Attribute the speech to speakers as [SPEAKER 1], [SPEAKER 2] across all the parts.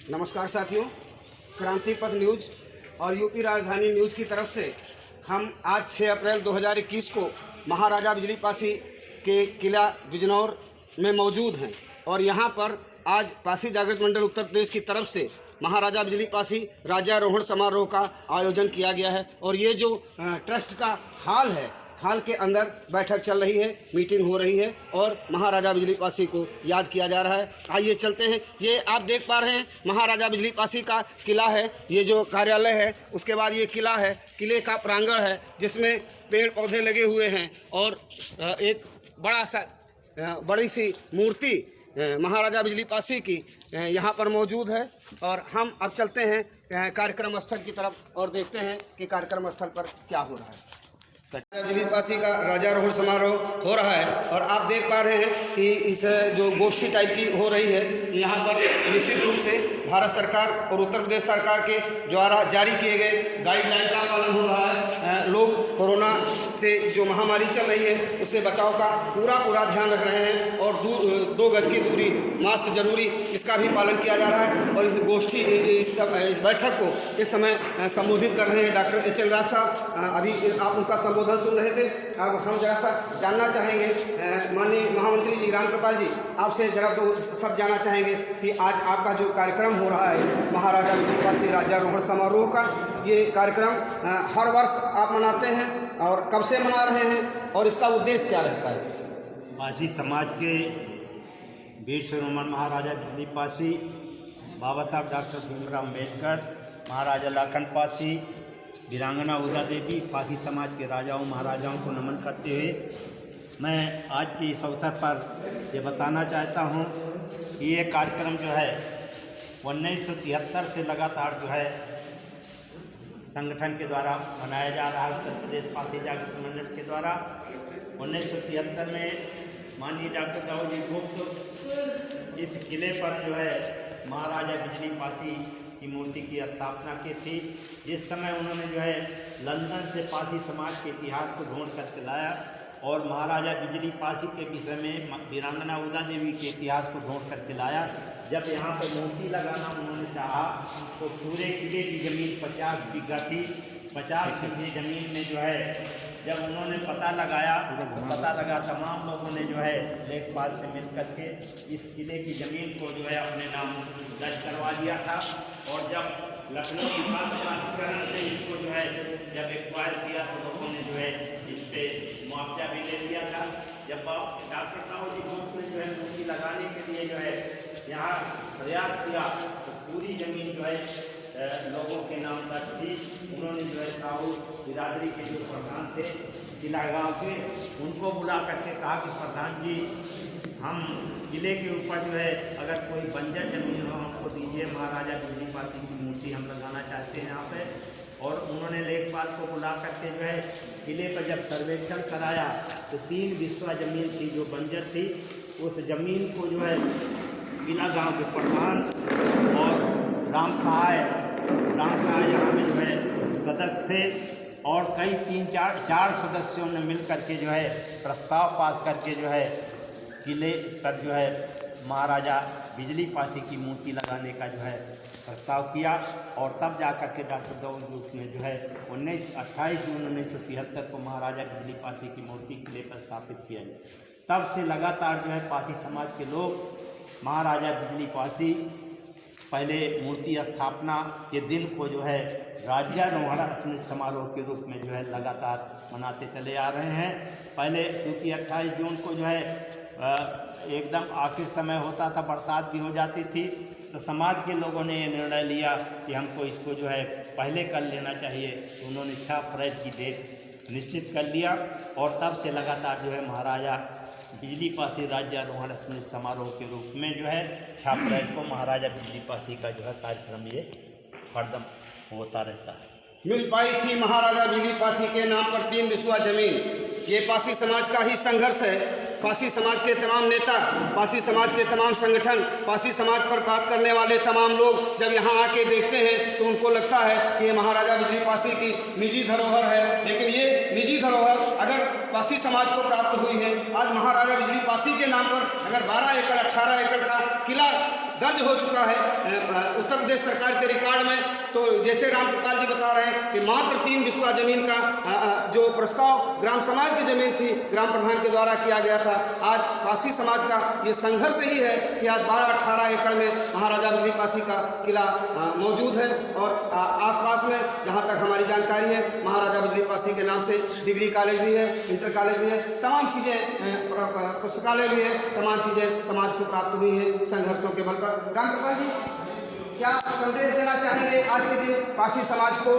[SPEAKER 1] नमस्कार साथियों, क्रांति पथ न्यूज और यूपी राजधानी न्यूज की तरफ से हम आज 6 अप्रैल 2021 को महाराजा बिजली पासी के किला बिजनौर में मौजूद हैं और यहाँ पर आज पासी जागृत मंडल उत्तर प्रदेश की तरफ से महाराजा बिजली पासी राज्यारोहण समारोह का आयोजन किया गया है। और ये जो ट्रस्ट का हाल है, हाल के अंदर बैठक चल रही है, मीटिंग हो रही है और महाराजा बिजली पासी को याद किया जा रहा है। आइए चलते हैं। ये आप देख पा रहे हैं महाराजा बिजली पासी का किला है, ये जो कार्यालय है, उसके बाद ये किला है, किले का प्रांगण है जिसमें पेड़ पौधे लगे हुए हैं और एक बड़ी सी मूर्ति महाराजा बिजली पासी की यहाँ पर मौजूद है। और हम अब चलते हैं कार्यक्रम स्थल की तरफ और देखते हैं कि कार्यक्रम स्थल पर क्या हो रहा है। महाराजा बिजली पासी का राज्यारोहण समारोह हो रहा है और आप देख पा रहे हैं कि इस जो गोष्ठी टाइप की हो रही है, यहाँ पर निश्चित रूप से भारत सरकार और उत्तर प्रदेश सरकार के द्वारा जारी किए गए गाइडलाइन का पालन हो रहा है। लोग कोरोना से जो महामारी चल रही है उससे बचाव का पूरा ध्यान रख रहे हैं और 2 गज की दूरी, मास्क जरूरी, इसका भी पालन किया जा रहा है। और इस गोष्ठी इस बैठक को इस समय संबोधित कर रहे हैं डॉक्टर एच.एल. राज साहब। अभी आप उनका संबोधन सुन रहे थे। अब हम जरा सा जानना चाहेंगे माननीय महामंत्री जी रामकृपाल जी, आपसे जरा तो सब जानना चाहेंगे कि आज आपका जो कार्यक्रम हो रहा है महाराजा बिजली पासी राज्यारोहण समारोह का, ये कार्यक्रम हर वर्ष आप मनाते हैं और कब से मना रहे हैं और इसका उद्देश्य क्या रहता है?
[SPEAKER 2] पासी समाज के वीर शिरोमणि महाराजा बिजली पासी, बाबा साहब डॉक्टर भीमराव अम्बेडकर, महाराजा लाखन पासी, वीरांगना उदा देवी, पासी समाज के राजाओं महाराजाओं को नमन करते हुए मैं आज के इस अवसर पर ये बताना चाहता हूँ कि ये कार्यक्रम जो है 1973 से लगातार जो है संगठन के द्वारा मनाया जा रहा है। उत्तर प्रदेश पासी जागृत मंडल के द्वारा 1973 में माननीय डॉक्टर दाऊद जी गुप्त इस किले पर जो है महाराजा बिजली पासी की मूर्ति की स्थापना की थी। जिस समय उन्होंने जो है लंदन से पासी समाज के इतिहास को ढूंढ करके लाया और महाराजा बिजली पासी के विषय में वीरांगना उदा देवी के इतिहास को ढूंढ करके लाया। जब यहाँ पर मूर्ति लगाना उन्होंने चाहा तो पूरे किले की ज़मीन 50 बीघा थी। 50 बीघे ज़मीन में जो है जब उन्होंने पता लगाया तो पता लगा तमाम लोगों ने जो है लेखपाल से मिल करके इस किले की ज़मीन को जो है अपने नाम दर्ज करवा दिया था। और जब लखनऊ की प्राधिकरण से इसको जो है जब एक्वायर किया तो लोगों ने जो है इस पर मुआवजा भी ले लिया था। जब डॉक्टर दाऊद जी गुप्त ने जो है मूर्ति लगाने के लिए जो है यहाँ प्रयास किया तो पूरी ज़मीन जो है लोगों के नाम दर्ज थी। उन्होंने जो है साहू बिरादरी के जो प्रधान थे किला गाँव के, उनको बुला करके कहा कि प्रधान जी, हम किले के ऊपर जो है अगर कोई बंजर जमीन हो हमको दीजिए, महाराजा बिजली पासी की मूर्ति हम लगाना चाहते हैं यहाँ पे। और उन्होंने लेखपाल को बुला करके जो है किले पर जब सर्वेक्षण कराया तो 3 बिस्वा ज़मीन थी जो बंजर थी। उस ज़मीन को जो है किला गांव के प्रधान और राम सहाय यहाँ में जो है सदस्य थे और कई 3-4 सदस्यों ने मिल करके जो है प्रस्ताव पास करके जो है किले पर जो है महाराजा बिजली पासी की मूर्ति लगाने का जो है प्रस्ताव किया। और तब जाकर के डॉक्टर दाऊद गुप्त ने जो है 28 जून 1973 को महाराजा बिजली पासी की मूर्ति किले पर स्थापित किया। तब से लगातार जो है पासी समाज के लोग महाराजा बिजली पासी पहले मूर्ति स्थापना के दिन को जो है राज्यारोहण स्मृति समारोह के रूप में जो है लगातार मनाते चले आ रहे हैं। पहले क्योंकि 28 जून को जो है एकदम आखिर समय होता था, बरसात भी हो जाती थी, तो समाज के लोगों ने ये निर्णय लिया कि हमको इसको जो है पहले कर लेना चाहिए। तो उन्होंने 6 अप्रैल की डेट निश्चित कर लिया और तब से लगातार जो है महाराजा बिजली पासी राज्यारोहण स्मृति समारोह के रूप में जो है 6 अप्रैल को महाराजा बिजली पासी का जो है कार्यक्रम ये हरदम होता रहता है।
[SPEAKER 1] मिल पाई थी महाराजा बिजली पासी के नाम पर 3 बिस्वा जमीन। ये पासी समाज का ही संघर्ष है। पासी समाज के तमाम नेता, पासी समाज के तमाम संगठन, पासी समाज पर बात करने वाले तमाम लोग जब यहाँ आके देखते हैं तो उनको लगता है कि ये महाराजा बिजली पासी की निजी धरोहर है। लेकिन ये निजी धरोहर अगर पासी समाज को प्राप्त हुई है, आज महाराजा बिजली पासी के नाम पर अगर 12 एकड़ 18 एकड़ का किला दर्ज हो चुका है उत्तर प्रदेश सरकार के रिकॉर्ड में, तो जैसे रामकृपाल जी बता रहे हैं कि मात्र 3 बिस्वा जमीन का जो प्रस्ताव ग्राम समाज की जमीन थी ग्राम प्रधान के द्वारा किया गया था, आज पासी समाज का ये संघर्ष ही है कि आज 12-18 एकड़ में महाराजा बिजली पासी का किला मौजूद है। और आसपास में जहाँ तक हमारी जानकारी है महाराजा बिजली पासी के नाम से डिग्री कॉलेज भी है, इंटर कॉलेज भी है, तमाम चीज़ें, पुस्तकालय भी है, तमाम चीज़ें समाज को प्राप्त हुई हैं संघर्षों के बल पर। रामकृपाल जी, क्या संदेश देना चाहेंगे आज के दिन पासी समाज को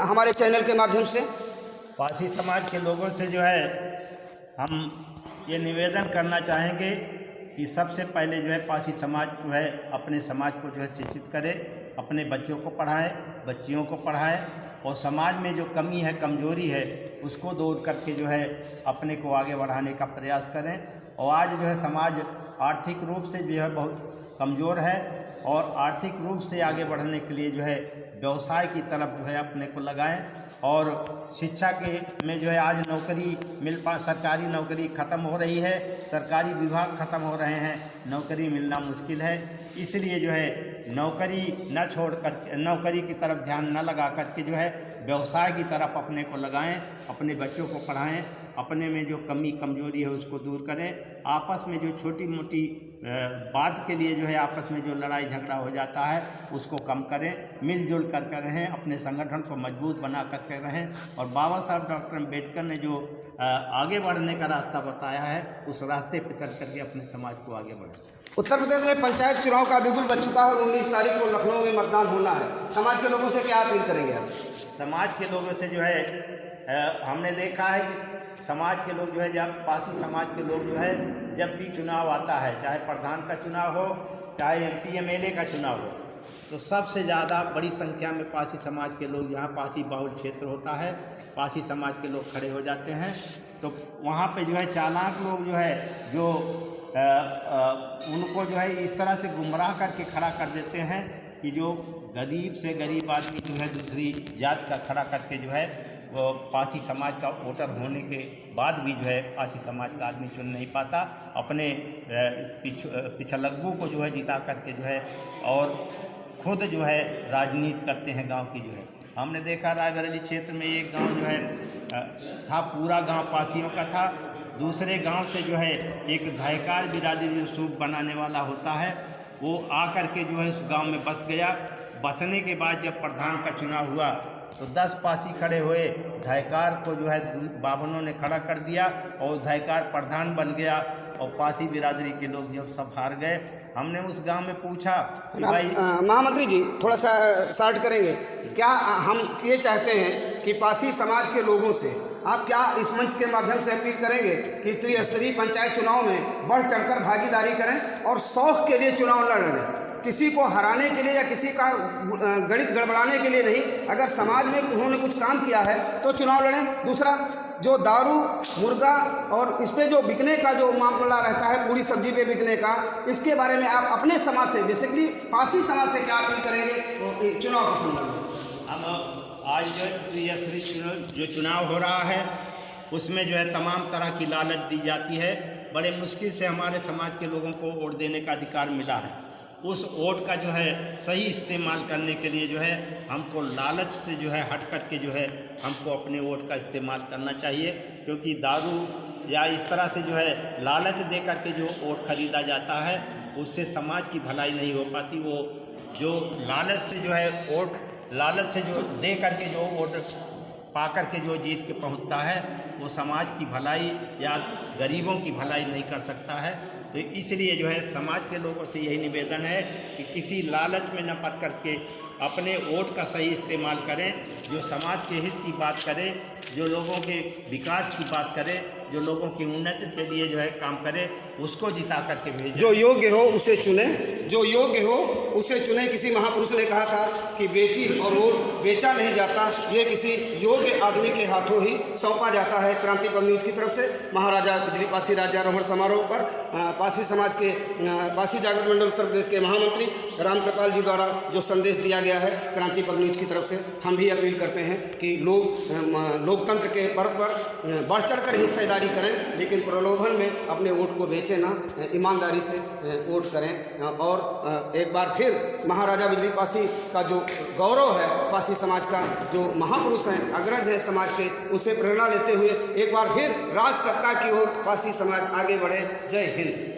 [SPEAKER 1] हमारे चैनल के माध्यम से?
[SPEAKER 2] पासी समाज के लोगों से जो है हम ये निवेदन करना चाहेंगे कि सबसे पहले जो है पासी समाज जो है अपने समाज को जो है शिक्षित करे, अपने बच्चों को पढ़ाए, बच्चियों को पढ़ाए, और समाज में जो कमी है, कमजोरी है, उसको दूर करके जो है अपने को आगे बढ़ाने का प्रयास करें। और आज जो है समाज आर्थिक रूप से जो है बहुत कमज़ोर है, और आर्थिक रूप से आगे बढ़ने के लिए जो है व्यवसाय की तरफ जो है अपने को लगाएं। और शिक्षा के में जो है आज नौकरी सरकारी नौकरी ख़त्म हो रही है, सरकारी विभाग ख़त्म हो रहे हैं, नौकरी मिलना मुश्किल है। इसलिए जो है नौकरी न छोड़ कर, नौकरी की तरफ ध्यान न लगा करके जो है व्यवसाय की तरफ अपने को लगाएं, अपने बच्चों को पढ़ाएं, अपने में जो कमी कमजोरी है उसको दूर करें। आपस में जो छोटी मोटी बात के लिए जो है आपस में जो लड़ाई झगड़ा हो जाता है उसको कम करें, मिलजुल कर रहें, अपने संगठन को मजबूत बना करके रहें। और बाबा साहब डॉक्टर अम्बेडकर ने जो आगे बढ़ने का रास्ता बताया है उस रास्ते पर चल करके अपने समाज को आगे बढ़ाएं।
[SPEAKER 1] उत्तर प्रदेश में पंचायत चुनाव का बिल्कुल बच चुका है और 19 तारीख को लखनऊ में मतदान होना है। समाज के लोगों से क्या अपील करेंगे आप?
[SPEAKER 2] समाज के लोगों से जो है हमने देखा है कि समाज के लोग जो है, जब पासी समाज के लोग जो है जब भी चुनाव आता है, चाहे प्रधान का चुनाव हो, चाहे MP MLA का चुनाव हो, तो सबसे ज़्यादा बड़ी संख्या में पासी समाज के लोग, जहाँ पासी बहुल क्षेत्र होता है, पासी समाज के लोग खड़े हो जाते हैं। तो वहाँ पे जो है चालाक लोग जो है जो उनको जो है इस तरह से गुमराह करके खड़ा कर देते हैं कि जो गरीब से गरीब आदमी जो है दूसरी जात का खड़ा करके जो है वो पासी समाज का वोटर होने के बाद भी जो है पासी समाज का आदमी चुन नहीं पाता, अपने पिछलग्गू को जो है जिता करके जो है और खुद जो है राजनीति करते हैं गांव की। जो है हमने देखा रायबरेली क्षेत्र में एक गांव जो है था, पूरा गांव पासियों का था। दूसरे गांव से जो है एक धायकार बिरादरी जो सूप बनाने वाला होता है वो आकर के जो है उस गांव में बस गया। बसने के बाद जब प्रधान का चुनाव हुआ तो 10 पासी खड़े हुए, धायकार को जो है बाभनों ने खड़ा कर दिया और धायकार प्रधान बन गया और पासी बिरादरी के लोग जो सब हार गए। हमने उस गांव में पूछा कि भाई
[SPEAKER 1] महामंत्री जी थोड़ा सा शॉर्ट करेंगे क्या? हम ये चाहते हैं कि पासी समाज के लोगों से आप क्या इस मंच के माध्यम से अपील करेंगे कि त्रिस्तरीय पंचायत चुनाव में बढ़ चढ़कर भागीदारी करें और शौक के लिए चुनाव न लड़ें, किसी को हराने के लिए या किसी का गणित गड़बड़ाने के लिए नहीं। अगर समाज में उन्होंने कुछ काम किया है तो चुनाव लड़ें। दूसरा, जो दारू, मुर्गा और इस पे जो बिकने का जो मामला रहता है, पूरी सब्जी पे बिकने का, इसके बारे में आप अपने समाज से, बेसिकली पासी समाज से क्या अपील करेंगे चुनाव के संबंध में?
[SPEAKER 2] हम आज जो चुनाव हो रहा है उसमें जो है तमाम तरह की लालच दी जाती है। बड़े मुश्किल से हमारे समाज के लोगों को वोट देने का अधिकार मिला है। उस वोट का जो है सही इस्तेमाल करने के लिए जो है हमको लालच से जो है हट कर के जो है हमको अपने वोट का इस्तेमाल करना चाहिए, क्योंकि दारू या इस तरह से जो है लालच दे कर के जो वोट खरीदा जाता है उससे समाज की भलाई नहीं हो पाती। वो जो लालच से जो है वोट, लालच से जो दे करके जो वोट पा कर के जो जीत के पहुंचता है वो समाज की भलाई या गरीबों की भलाई नहीं कर सकता है। तो इसलिए जो है समाज के लोगों से यही निवेदन है कि किसी लालच में न पड़ करके अपने वोट का सही इस्तेमाल करें, जो समाज के हित की बात करे, जो लोगों के विकास की बात करे, जो लोगों की उन्नति के लिए जो है काम करे, उसको जिता करके भेजें।
[SPEAKER 1] जो योग्य हो उसे चुने, जो योग्य हो उसे चुने। किसी महापुरुष ने कहा था कि बेटी और वोट बेचा नहीं जाता, ये किसी योग्य आदमी के हाथों ही सौंपा जाता है। क्रांति पथ न्यूज की तरफ से महाराजा बिजली पासी राज्यारोहण समारोह पर पासी समाज के पासी जागृत मंडल उत्तर प्रदेश के महामंत्री रामकृपाल जी द्वारा जो संदेश दिया गया है क्रांति पथ न्यूज की तरफ से, हम भी अपील करते हैं कि लोग लोकतंत्र के पर्व पर बढ़ चढ़ कर हिस्सेदारी खरीदारी करें, लेकिन प्रलोभन में अपने वोट को बेचें ना, ईमानदारी से वोट करें। और एक बार फिर महाराजा बिजली पासी का जो गौरव है, पासी समाज का जो महापुरुष हैं, अग्रज हैं समाज के, उनसे प्रेरणा लेते हुए एक बार फिर राज सत्ता की ओर पासी समाज आगे बढ़े। जय हिंद।